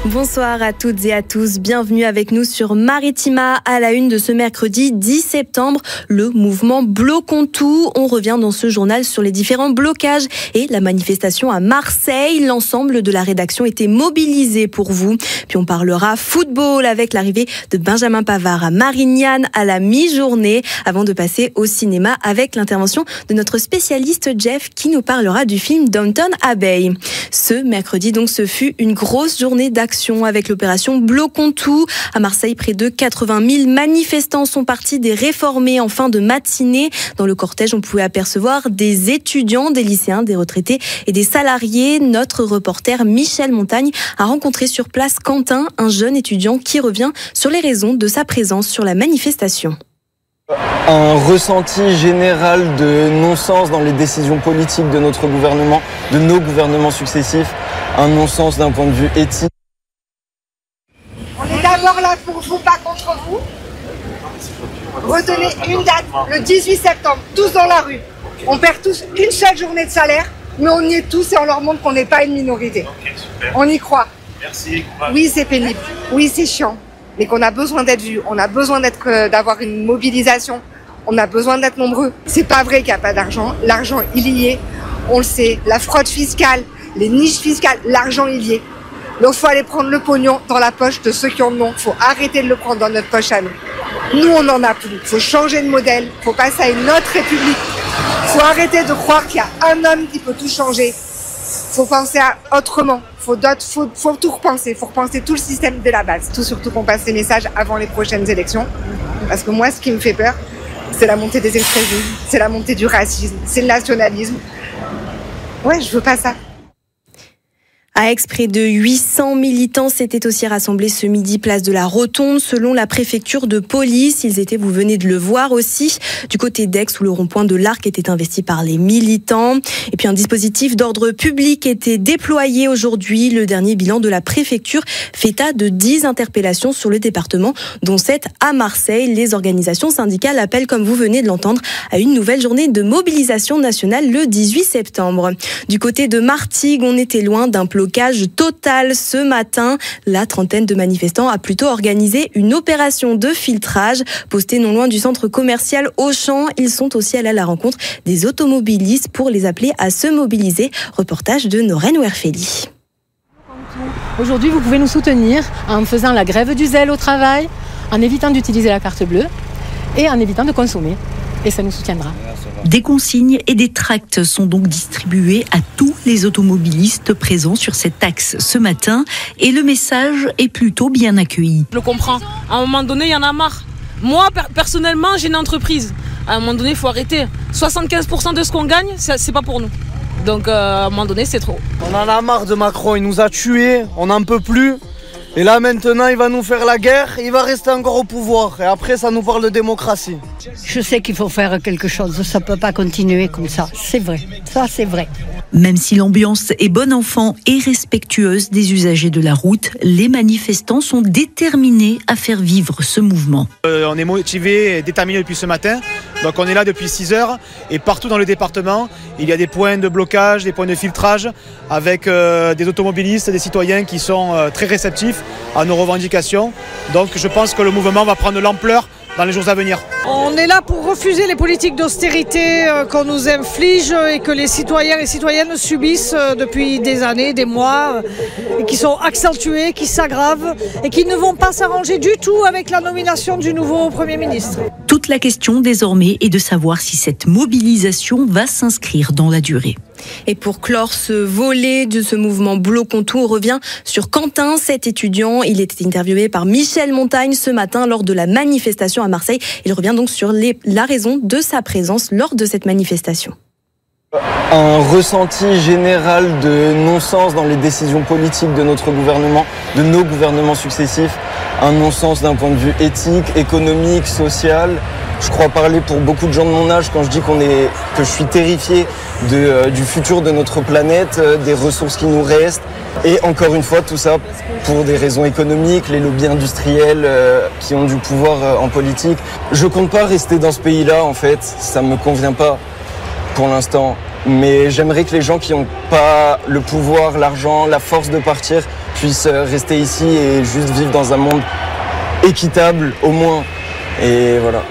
Bonsoir à toutes et à tous, bienvenue avec nous sur Maritima à la une de ce mercredi 10 septembre, le mouvement Bloquons tout. On revient dans ce journal sur les différents blocages et la manifestation à Marseille. L'ensemble de la rédaction était mobilisé pour vous. Puis on parlera football avec l'arrivée de Benjamin Pavard à Marignane à la mi-journée avant de passer au cinéma avec l'intervention de notre spécialiste Jeff qui nous parlera du film Downton Abbey. Ce mercredi donc ce fut une grosse journée d'action avec l'opération Bloquons tout. À Marseille, près de 80 000 manifestants sont partis des réformés en fin de matinée. Dans le cortège, on pouvait apercevoir des étudiants, des lycéens, des retraités et des salariés. Notre reporter Michel Montagne a rencontré sur place Quentin, un jeune étudiant qui revient sur les raisons de sa présence sur la manifestation. Un ressenti général de non-sens dans les décisions politiques de notre gouvernement, de nos gouvernements successifs. Un non-sens d'un point de vue éthique. On est d'abord là pour vous, pas contre vous. Retenez une date, le 18 septembre, tous dans la rue. On perd tous une seule journée de salaire, mais on y est tous et on leur montre qu'on n'est pas une minorité. Okay, super. On y croit. Merci. Oui, c'est pénible. Oui, c'est chiant. Mais qu'on a besoin d'être vu. On a besoin d'avoir une mobilisation. On a besoin d'être nombreux. C'est pas vrai qu'il n'y a pas d'argent. L'argent, il y est. On le sait. La fraude fiscale, les niches fiscales, l'argent, il y est. Donc, il faut aller prendre le pognon dans la poche de ceux qui en ont. Il faut arrêter de le prendre dans notre poche à nous. Nous, on n'en a plus. Il faut changer de modèle. Il faut passer à une autre république. Il faut arrêter de croire qu'il y a un homme qui peut tout changer. Il faut penser autrement. Faut tout repenser. Il faut repenser tout le système de la base. Surtout qu'on passe les messages avant les prochaines élections. Parce que moi, ce qui me fait peur, c'est la montée des extrémismes. C'est la montée du racisme. C'est le nationalisme. Ouais, je veux pas ça. À Aix, près de 800 militants s'étaient aussi rassemblés ce midi place de la Rotonde selon la préfecture de police. Ils étaient, vous venez de le voir aussi, du côté d'Aix où le rond-point de l'Arc était investi par les militants. Et puis un dispositif d'ordre public était déployé aujourd'hui. Le dernier bilan de la préfecture fait état de 10 interpellations sur le département, dont 7 à Marseille. Les organisations syndicales appellent, comme vous venez de l'entendre, à une nouvelle journée de mobilisation nationale le 18 septembre. Du côté de Martigues, on était loin d'un blocage total ce matin. La trentaine de manifestants a plutôt organisé une opération de filtrage postée non loin du centre commercial Auchan. Ils sont aussi allés à la rencontre des automobilistes pour les appeler à se mobiliser. Reportage de Norène Werfeli. Aujourd'hui, vous pouvez nous soutenir en faisant la grève du zèle au travail, en évitant d'utiliser la carte bleue et en évitant de consommer. Et ça nous soutiendra. Des consignes et des tracts sont donc distribués à tous les automobilistes présents sur cet axe ce matin et le message est plutôt bien accueilli. Je le comprends. À un moment donné, il y en a marre. Moi, personnellement, j'ai une entreprise. À un moment donné, il faut arrêter. 75% de ce qu'on gagne, c'est pas pour nous. Donc, à un moment donné, c'est trop. On en a marre de Macron, il nous a tués, on n'en peut plus. Et là maintenant il va nous faire la guerre, il va rester encore au pouvoir et après ça nous parle de démocratie. Je sais qu'il faut faire quelque chose, ça ne peut pas continuer comme ça, c'est vrai, ça c'est vrai. Même si l'ambiance est bon enfant et respectueuse des usagers de la route, les manifestants sont déterminés à faire vivre ce mouvement. On est motivés et déterminés depuis ce matin, donc on est là depuis 6 heures et partout dans le département, il y a des points de blocage, des points de filtrage avec des automobilistes, des citoyens qui sont très réceptifs à nos revendications. Donc je pense que le mouvement va prendre l'ampleur dans les jours à venir. On est là pour refuser les politiques d'austérité qu'on nous inflige et que les citoyens et citoyennes subissent depuis des années, des mois, et qui sont accentuées, qui s'aggravent et qui ne vont pas s'arranger du tout avec la nomination du nouveau Premier ministre. Toute la question désormais est de savoir si cette mobilisation va s'inscrire dans la durée. Et pour clore ce volet de ce mouvement Bloquons tout, on revient sur Quentin, cet étudiant. Il était interviewé par Michel Montagne ce matin lors de la manifestation à Marseille. Il revient donc sur la raison de sa présence lors de cette manifestation. Un ressenti général de non-sens dans les décisions politiques de notre gouvernement, de nos gouvernements successifs. Un non-sens d'un point de vue éthique, économique, social. Je crois parler pour beaucoup de gens de mon âge quand je dis que je suis terrifié du futur de notre planète, des ressources qui nous restent. Et encore une fois, tout ça pour des raisons économiques, les lobbies industriels qui ont du pouvoir en politique. Je compte pas rester dans ce pays-là, en fait, ça me convient pas. pour l'instant. Mais j'aimerais que les gens qui n'ont pas le pouvoir, l'argent, la force de partir puissent rester ici et juste vivre dans un monde équitable au moins. Et voilà.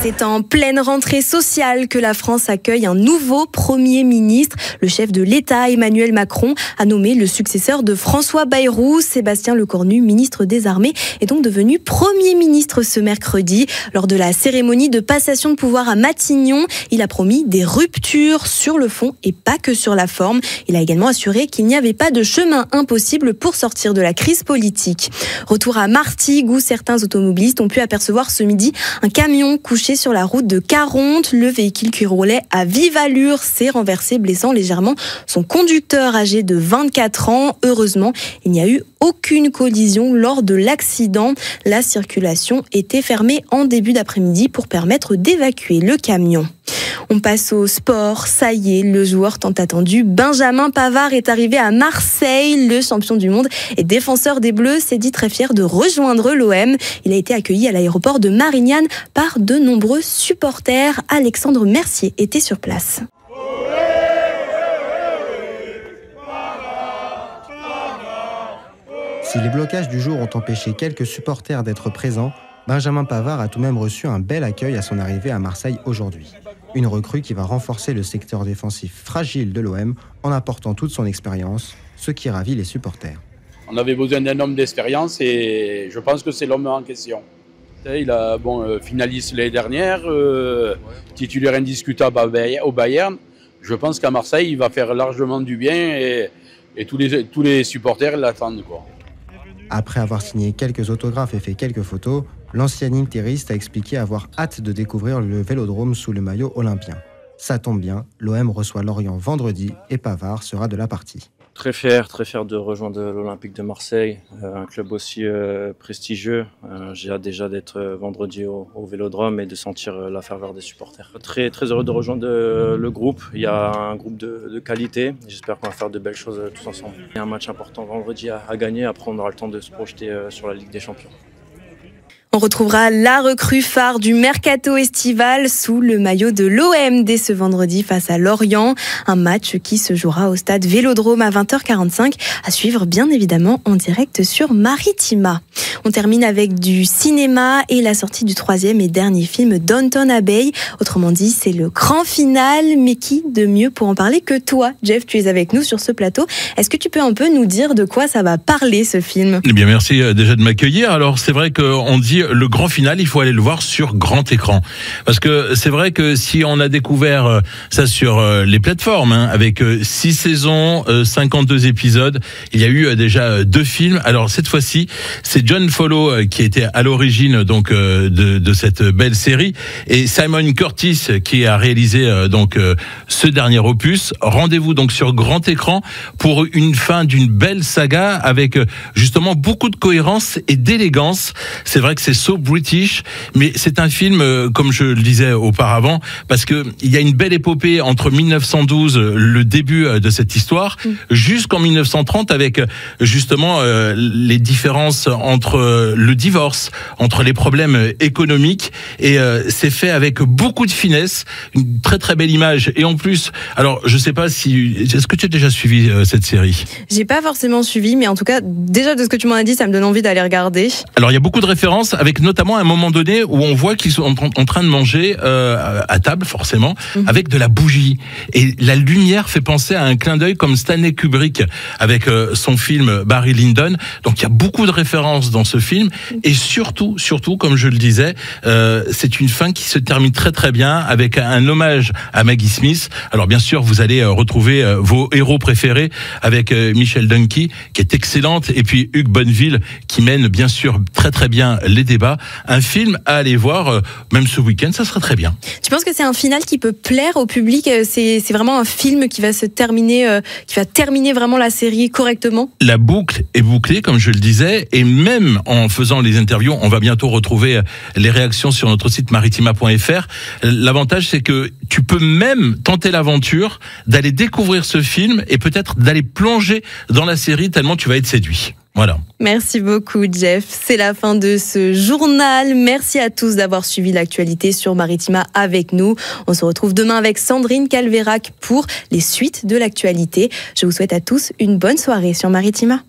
C'est en pleine rentrée sociale que la France accueille un nouveau Premier ministre. Le chef de l'État, Emmanuel Macron, a nommé le successeur de François Bayrou. Sébastien Lecornu, ministre des Armées, est donc devenu Premier ministre ce mercredi. Lors de la cérémonie de passation de pouvoir à Matignon, il a promis des ruptures sur le fond et pas que sur la forme. Il a également assuré qu'il n'y avait pas de chemin impossible pour sortir de la crise politique. Retour à Martigues, où certains automobilistes ont pu apercevoir ce midi un camion couché sur la route de Caronte. Le véhicule qui roulait à vive allure s'est renversé, blessant légèrement son conducteur âgé de 24 ans. Heureusement, il n'y a eu aucune collision lors de l'accident. La circulation était fermée en début d'après-midi pour permettre d'évacuer le camion. On passe au sport. Ça y est, le joueur tant attendu Benjamin Pavard est arrivé à Marseille. Le champion du monde et défenseur des Bleus s'est dit très fier de rejoindre l'OM. Il a été accueilli à l'aéroport de Marignane par de nombreux supporters. Alexandre Mercier était sur place. Si les blocages du jour ont empêché quelques supporters d'être présents, Benjamin Pavard a tout de même reçu un bel accueil à son arrivée à Marseille aujourd'hui. Une recrue qui va renforcer le secteur défensif fragile de l'OM en apportant toute son expérience, ce qui ravit les supporters. On avait besoin d'un homme d'expérience et je pense que c'est l'homme en question. Il a finaliste l'année dernière, titulaire indiscutable au Bayern. Je pense qu'à Marseille, il va faire largement du bien et tous les supporters l'attendent, quoi. Après avoir signé quelques autographes et fait quelques photos, l'ancien interiste a expliqué avoir hâte de découvrir le Vélodrome sous le maillot olympien. Ça tombe bien, l'OM reçoit Lorient vendredi et Pavard sera de la partie. Très fier de rejoindre l'Olympique de Marseille, un club aussi prestigieux. J'ai hâte déjà d'être vendredi au Vélodrome et de sentir la ferveur des supporters. Très heureux de rejoindre le groupe. Il y a un groupe de qualité. J'espère qu'on va faire de belles choses tous ensemble. Il y a un match important vendredi à gagner. Après, on aura le temps de se projeter sur la Ligue des Champions. On retrouvera la recrue phare du mercato estival sous le maillot de l'OM dès ce vendredi face à Lorient. Un match qui se jouera au stade Vélodrome à 20h45, à suivre bien évidemment en direct sur Maritima. On termine avec du cinéma et la sortie du 3e et dernier film Downton Abbey. Autrement dit, c'est le grand final, mais qui de mieux pour en parler que toi, Jeff, tu es avec nous sur ce plateau. Est-ce que tu peux un peu nous dire de quoi ça va parler ce film ? Eh bien, merci déjà de m'accueillir. Alors, c'est vrai qu'on dit le grand final, il faut aller le voir sur grand écran. Parce que c'est vrai que si on a découvert ça sur les plateformes, avec 6 saisons, 52 épisodes, il y a eu déjà 2 films. Alors cette fois-ci, c'est John Follow qui était à l'origine donc de cette belle série et Simon Curtis qui a réalisé donc ce dernier opus. Rendez-vous donc sur grand écran pour une fin d'une belle saga avec justement beaucoup de cohérence et d'élégance. C'est vrai que c'est so British, mais c'est un film, comme je le disais auparavant, parce que il y a une belle épopée entre 1912, le début de cette histoire, jusqu'en 1930 avec justement les différences entre le divorce, entre les problèmes économiques, et c'est fait avec beaucoup de finesse, une très très belle image, et en plus, alors je sais pas est-ce que tu as déjà suivi cette série ? J'ai pas forcément suivi, mais en tout cas, déjà de ce que tu m'en as dit, ça me donne envie d'aller regarder. Alors il y a beaucoup de références, avec notamment un moment donné où on voit qu'ils sont en train de manger à table, forcément, avec de la bougie. Et la lumière fait penser à un clin d'œil comme Stanley Kubrick avec son film Barry Lyndon. Donc il y a beaucoup de références dans ce film. Et surtout, comme je le disais, c'est une fin qui se termine très très bien avec un hommage à Maggie Smith. Alors bien sûr, vous allez retrouver vos héros préférés avec Michelle Dunky, qui est excellente, et puis Hugues Bonneville, qui mène bien sûr très très bien les débats. Un film à aller voir, même ce week-end, ça sera très bien. Tu penses que c'est un final qui peut plaire au public ? C'est vraiment un film qui va se terminer, qui va terminer vraiment la série correctement ? La boucle est bouclée, comme je le disais, et même en faisant les interviews, on va bientôt retrouver les réactions sur notre site maritima.fr. L'avantage, c'est que tu peux même tenter l'aventure d'aller découvrir ce film et peut-être d'aller plonger dans la série tellement tu vas être séduit. Voilà. Merci beaucoup, Jeff. C'est la fin de ce journal. Merci à tous d'avoir suivi l'actualité sur Maritima avec nous. On se retrouve demain avec Sandrine Calvérac pour les suites de l'actualité. Je vous souhaite à tous une bonne soirée sur Maritima.